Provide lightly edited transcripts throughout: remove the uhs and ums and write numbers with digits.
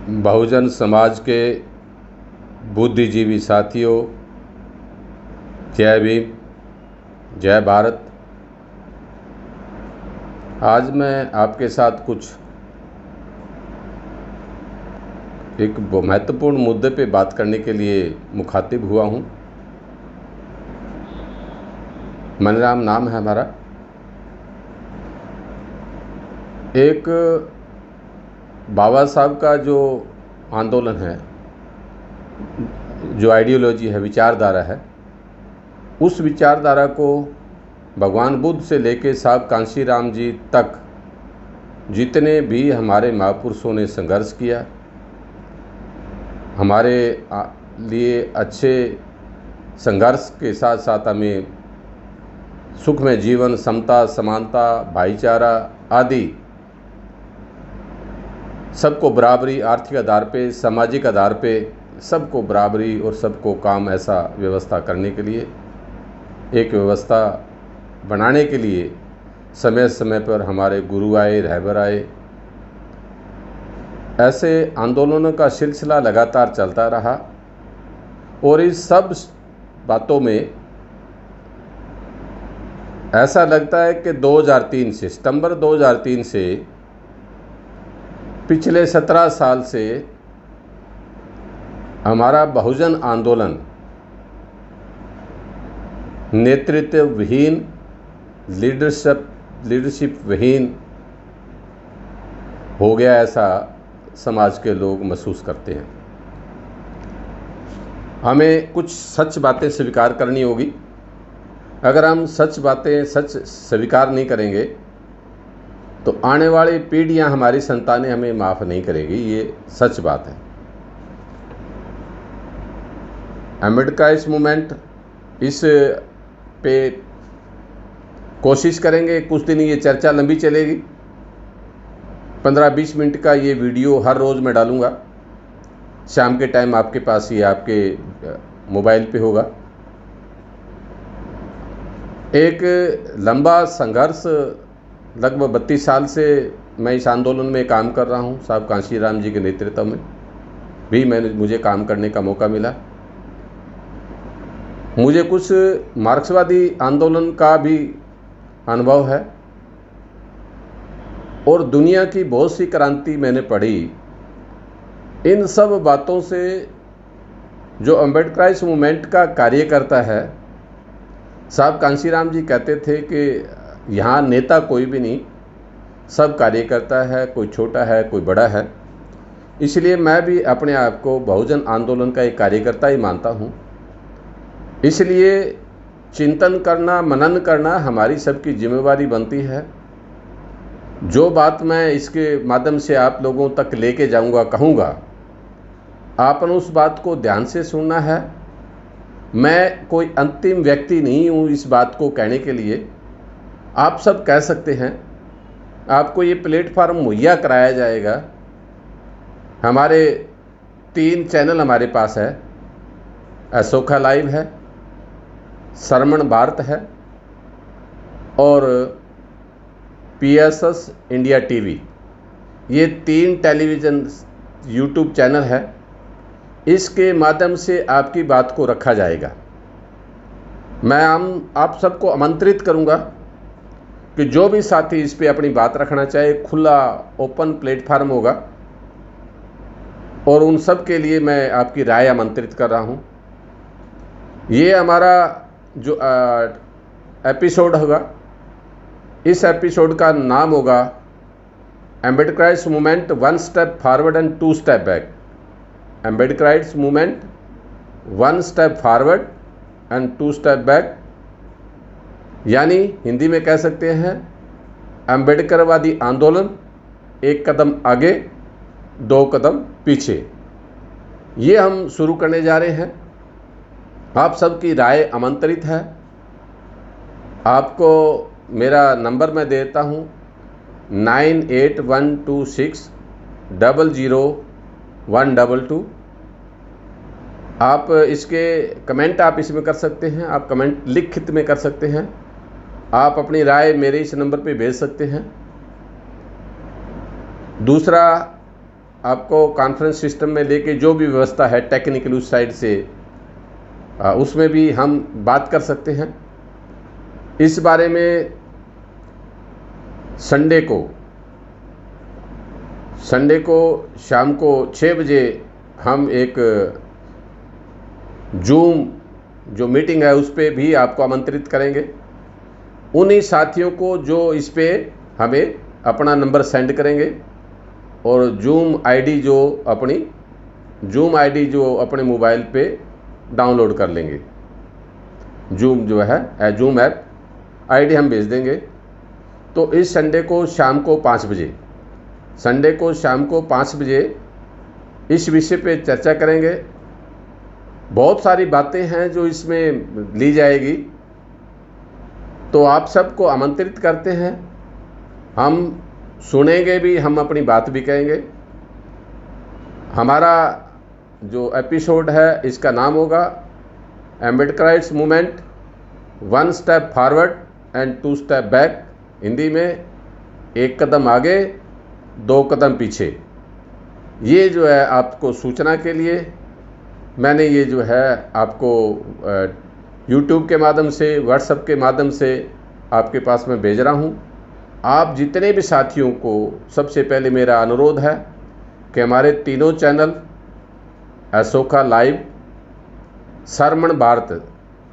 बहुजन समाज के बुद्धिजीवी साथियों, जय भीम, जय भारत। आज मैं आपके साथ कुछ एक महत्वपूर्ण मुद्दे पे बात करने के लिए मुखातिब हुआ हूँ। मनराम नाम है हमारा। एक बाबा साहब का जो आंदोलन है, जो आइडियोलॉजी है, विचारधारा है, उस विचारधारा को भगवान बुद्ध से लेके साहब कांशीराम जी तक जितने भी हमारे महापुरुषों ने संघर्ष किया, हमारे लिए अच्छे संघर्ष के साथ साथ हमें सुखमय जीवन, समता, समानता, भाईचारा आदि सबको बराबरी, आर्थिक आधार पे, सामाजिक आधार पे सबको बराबरी और सबको काम, ऐसा व्यवस्था करने के लिए, एक व्यवस्था बनाने के लिए समय समय पर हमारे गुरु आए, रहबर आए। ऐसे आंदोलनों का सिलसिला लगातार चलता रहा और इस सब बातों में ऐसा लगता है कि 2003 से, सितंबर 2003 से पिछले 17 साल से हमारा बहुजन आंदोलन नेतृत्व विहीन, लीडरशिप विहीन हो गया, ऐसा समाज के लोग महसूस करते हैं। हमें कुछ सच बातें स्वीकार करनी होगी। अगर हम सच बातें सच स्वीकार नहीं करेंगे तो आने वाली पीढ़ियां, हमारी संतानें हमें माफ़ नहीं करेगी। ये सच बात है। अम्बेडकर मूवमेंट, इस पे कोशिश करेंगे। कुछ दिन ये चर्चा लंबी चलेगी। 15-20 मिनट का ये वीडियो हर रोज़ मैं डालूँगा। शाम के टाइम आपके पास ये आपके मोबाइल पे होगा। एक लंबा संघर्ष, लगभग 32 साल से मैं इस आंदोलन में काम कर रहा हूँ। साहब कांशीराम जी के नेतृत्व में भी मुझे काम करने का मौका मिला। मुझे कुछ मार्क्सवादी आंदोलन का भी अनुभव है और दुनिया की बहुत सी क्रांति मैंने पढ़ी। इन सब बातों से जो अम्बेडकर मूवमेंट का कार्य करता है, साहब कांशीराम जी कहते थे कि यहाँ नेता कोई भी नहीं, सब कार्य करता है, कोई छोटा है, कोई बड़ा है। इसलिए मैं भी अपने आप को बहुजन आंदोलन का एक कार्यकर्ता ही मानता हूँ। इसलिए चिंतन करना, मनन करना हमारी सबकी जिम्मेवारी बनती है। जो बात मैं इसके माध्यम से आप लोगों तक लेके जाऊँगा, कहूँगा, आपने उस बात को ध्यान से सुनना है। मैं कोई अंतिम व्यक्ति नहीं हूँ इस बात को कहने के लिए। आप सब कह सकते हैं। आपको ये प्लेटफार्म मुहैया कराया जाएगा। हमारे 3 चैनल हमारे पास है। अशोका लाइव है, श्रवण भारत है और PSS इंडिया टीवी। ये 3 टेलीविज़न यूट्यूब चैनल है। इसके माध्यम से आपकी बात को रखा जाएगा। मैं आप सबको आमंत्रित करूंगा कि जो भी साथी इस पे अपनी बात रखना चाहे, खुला ओपन प्लेटफार्म होगा और उन सब के लिए मैं आपकी राय आमंत्रित कर रहा हूं। ये हमारा जो एपिसोड होगा, इस एपिसोड का नाम होगा Ambedkar movement 1 step forward and 2 step back. Ambedkar movement 1 step forward and 2 step back, यानी हिंदी में कह सकते हैं अम्बेडकरवादी आंदोलन 1 कदम आगे, 2 कदम पीछे। ये हम शुरू करने जा रहे हैं। आप सबकी राय आमंत्रित है। आपको मेरा नंबर मैं देता हूँ 9812600122। आप इसके कमेंट आप इसमें कर सकते हैं। आप कमेंट लिखित में कर सकते हैं। आप अपनी राय मेरे इस नंबर पे भेज सकते हैं। दूसरा, आपको कॉन्फ्रेंस सिस्टम में लेके जो भी व्यवस्था है टेक्निकल उस साइड से उसमें भी हम बात कर सकते हैं। इस बारे में संडे को शाम को 6 बजे हम एक जूम जो मीटिंग है उस पर भी आपको आमंत्रित करेंगे। उन्हीं साथियों को जो इस पे हमें अपना नंबर सेंड करेंगे और जूम आईडी जो अपने मोबाइल पे डाउनलोड कर लेंगे। जूम जो है जूम ऐप आईडी हम भेज देंगे। तो इस संडे को शाम को 5 बजे इस विषय पे चर्चा करेंगे। बहुत सारी बातें हैं जो इसमें ली जाएगी, तो आप सबको आमंत्रित करते हैं। हम सुनेंगे भी, हम अपनी बात भी कहेंगे। हमारा जो एपिसोड है इसका नाम होगा Ambedkarites movement 1 step forward and 2 step back. Hindi में 1 कदम आगे 2 कदम पीछे। ये जो है आपको सूचना के लिए मैंने ये जो है आपको यूट्यूब के माध्यम से, व्हाट्सएप के माध्यम से आपके पास में भेज रहा हूँ। आप जितने भी साथियों को सबसे पहले मेरा अनुरोध है कि हमारे तीनों channel Ashoka live, Sarman Bharat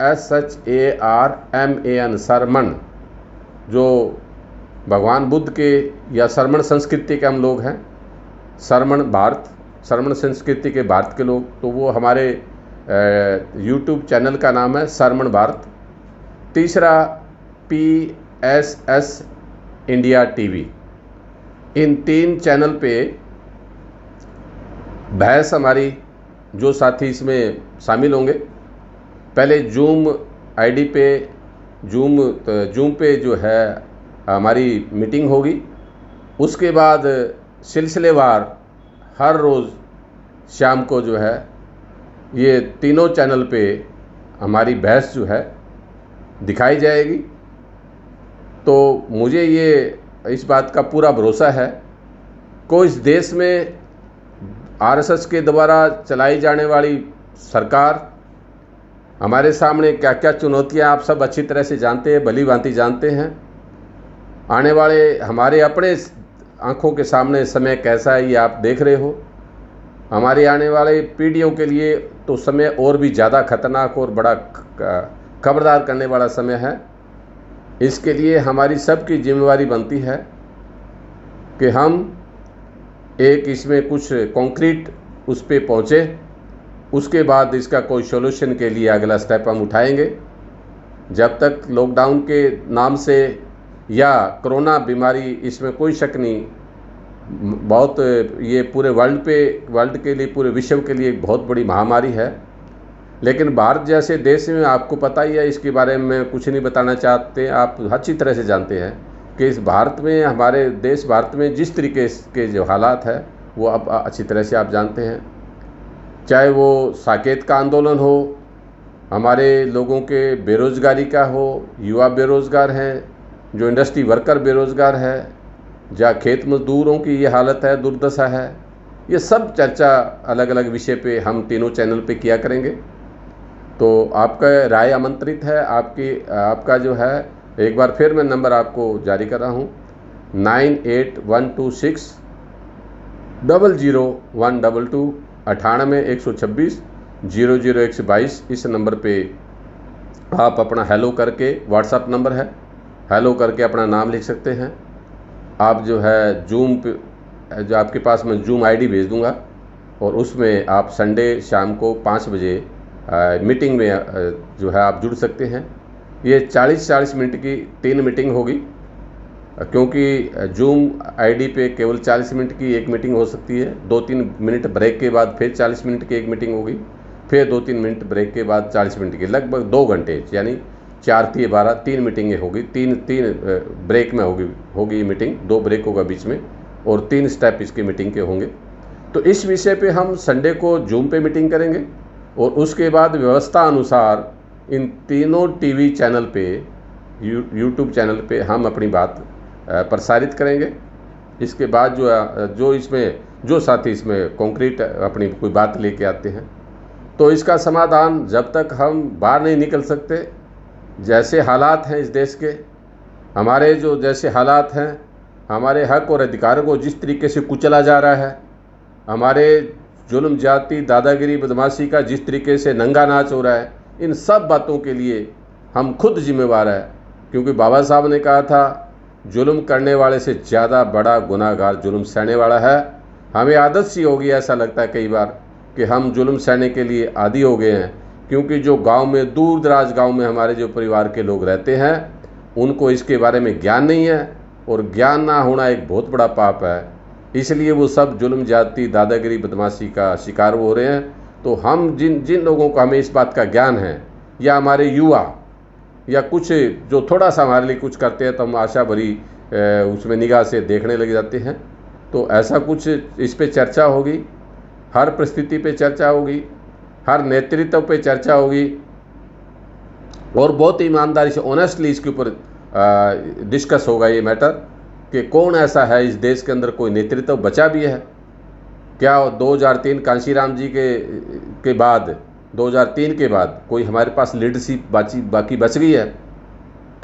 SHARMAN Sarman, जो भगवान बुद्ध के या सरमन संस्कृति के हम लोग हैं, सरमन भारत, सरमन संस्कृति के भारत के लोग, तो वो हमारे यूट्यूब चैनल का नाम है सरमन भारत। तीसरा PSS इंडिया TV। इन 3 चैनल पे बहस हमारी, जो साथी इसमें शामिल होंगे, पहले जूम आईडी पे जूम पे जो है हमारी मीटिंग होगी। उसके बाद सिलसिलेवार हर रोज़ शाम को जो है ये तीनों चैनल पे हमारी बहस जो है दिखाई जाएगी। तो मुझे ये इस बात का पूरा भरोसा है को इस देश में RSS के द्वारा चलाई जाने वाली सरकार, हमारे सामने क्या क्या चुनौतियां आप सब अच्छी तरह से जानते हैं, भली भांति जानते हैं। आने वाले हमारे अपने आंखों के सामने समय कैसा है ये आप देख रहे हो। हमारे आने वाले पीढ़ियों के लिए तो समय और भी ज़्यादा खतरनाक और बड़ा खबरदार करने वाला समय है। इसके लिए हमारी सबकी जिम्मेवारी बनती है कि हम एक इसमें कुछ कॉन्क्रीट उस पे पहुँचे। उसके बाद इसका कोई सॉल्यूशन के लिए अगला स्टेप हम उठाएंगे। जब तक लॉकडाउन के नाम से या कोरोना बीमारी, इसमें कोई शक नहीं, बहुत ये पूरे वर्ल्ड के लिए, पूरे विश्व के लिए एक बहुत बड़ी महामारी है। लेकिन भारत जैसे देश में आपको पता ही है, इसके बारे में कुछ नहीं बताना चाहते, आप अच्छी तरह से जानते हैं कि इस भारत में, हमारे देश भारत में जिस तरीके के जो हालात है वो अब अच्छी तरह से आप जानते हैं। चाहे वो साकेत का आंदोलन हो, हमारे लोगों के बेरोज़गारी का हो, युवा बेरोज़गार हैं, जो इंडस्ट्री वर्कर बेरोज़गार है, या खेत मजदूरों की ये हालत है, दुर्दशा है, ये सब चर्चा अलग अलग विषय पे हम तीनों चैनल पे किया करेंगे। तो आपका राय आमंत्रित है। आपका जो है, एक बार फिर मैं नंबर आपको जारी कर रहा हूँ 9812600122 98 126 00122। इस नंबर पे आप अपना हेलो करके, व्हाट्सएप नंबर है, हेलो करके अपना नाम लिख सकते हैं। आप जो है जूम पे, जो आपके पास मैं जूम आईडी भेज दूंगा और उसमें आप संडे शाम को 5 बजे मीटिंग में जो है आप जुड़ सकते हैं। ये 40-40 मिनट की 3 मीटिंग होगी, क्योंकि जूम आईडी पे केवल 40 मिनट की एक मीटिंग हो सकती है। 2-3 मिनट ब्रेक के बाद फिर 40 मिनट की एक मीटिंग होगी, फिर 2-3 मिनट ब्रेक के बाद 40 मिनट की, लगभग 2 घंटे, यानी 4-12 3 मीटिंगें होगी। तीन ब्रेक में होगी ये मीटिंग, 2 ब्रेक होगा बीच में और 3 स्टेप इसके मीटिंग के होंगे। तो इस विषय पे हम संडे को जूम पे मीटिंग करेंगे और उसके बाद व्यवस्था अनुसार इन तीनों टीवी चैनल पे, यूट्यूब चैनल पे हम अपनी बात प्रसारित करेंगे। इसके बाद जो इसमें जो साथी इसमें कॉन्क्रीट अपनी कोई बात लेके आते हैं। तो इसका समाधान जब तक हम बाहर नहीं निकल सकते, जैसे हालात हैं इस देश के, हमारे जो जैसे हालात हैं, हमारे हक और अधिकारों को जिस तरीके से कुचला जा रहा है, हमारे जुल्म जाति दादागिरी बदमाशी का जिस तरीके से नंगा नाच हो रहा है, इन सब बातों के लिए हम खुद जिम्मेवार हैं। क्योंकि बाबा साहब ने कहा था, जुल्म करने वाले से ज़्यादा बड़ा गुनाहगार जुल्म सहने वाला है। हमें आदत सी हो गई, ऐसा लगता है कई बार कि हम जुल्म सहने के लिए आदी हो गए हैं। क्योंकि जो गांव में, दूर दराज गांव में हमारे जो परिवार के लोग रहते हैं, उनको इसके बारे में ज्ञान नहीं है, और ज्ञान ना होना एक बहुत बड़ा पाप है। इसलिए वो सब जुल्म जाति दादागिरी बदमाशी का शिकार हो रहे हैं। तो हम जिन लोगों को हमें इस बात का ज्ञान है, या हमारे युवा, या कुछ जो थोड़ा सा हमारे लिए कुछ करते हैं, तो हम आशा भरी उसमें निगाह से देखने लग जाते हैं। तो ऐसा कुछ इस पे चर्चा होगी, हर परिस्थिति पे चर्चा होगी, हर नेतृत्व पे चर्चा होगी, और बहुत ईमानदारी से ऑनेस्टली इसके ऊपर डिस्कस होगा ये मैटर कि कौन ऐसा है इस देश के अंदर, कोई नेतृत्व बचा भी है क्या। 2003 कांशीराम जी के बाद, 2003 के बाद कोई हमारे पास लीडरशिप बाकी बच गई है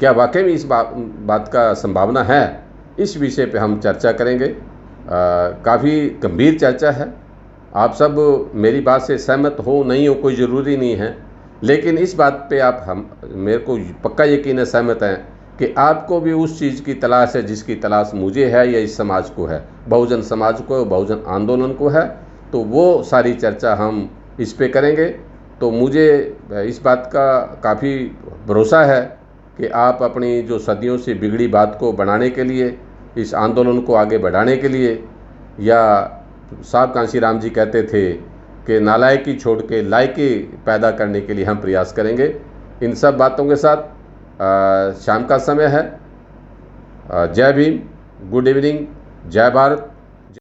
क्या? वाकई में इस बात का संभावना है? इस विषय पे हम चर्चा करेंगे। काफ़ी गंभीर चर्चा है। आप सब मेरी बात से सहमत हो नहीं हो कोई ज़रूरी नहीं है, लेकिन इस बात पे आप मेरे को पक्का यकीन है सहमत हैं कि आपको भी उस चीज़ की तलाश है जिसकी तलाश मुझे है या इस समाज को है, बहुजन समाज को, बहुजन आंदोलन को है। तो वो सारी चर्चा हम इस पे करेंगे। तो मुझे इस बात का काफ़ी भरोसा है कि आप अपनी जो सदियों से बिगड़ी बात को बनाने के लिए, इस आंदोलन को आगे बढ़ाने के लिए, या साहब कांशीराम जी कहते थे कि नालायकी छोड़ के लायकी पैदा करने के लिए हम प्रयास करेंगे। इन सब बातों के साथ शाम का समय है। जय भीम, गुड इवनिंग, जय भारत।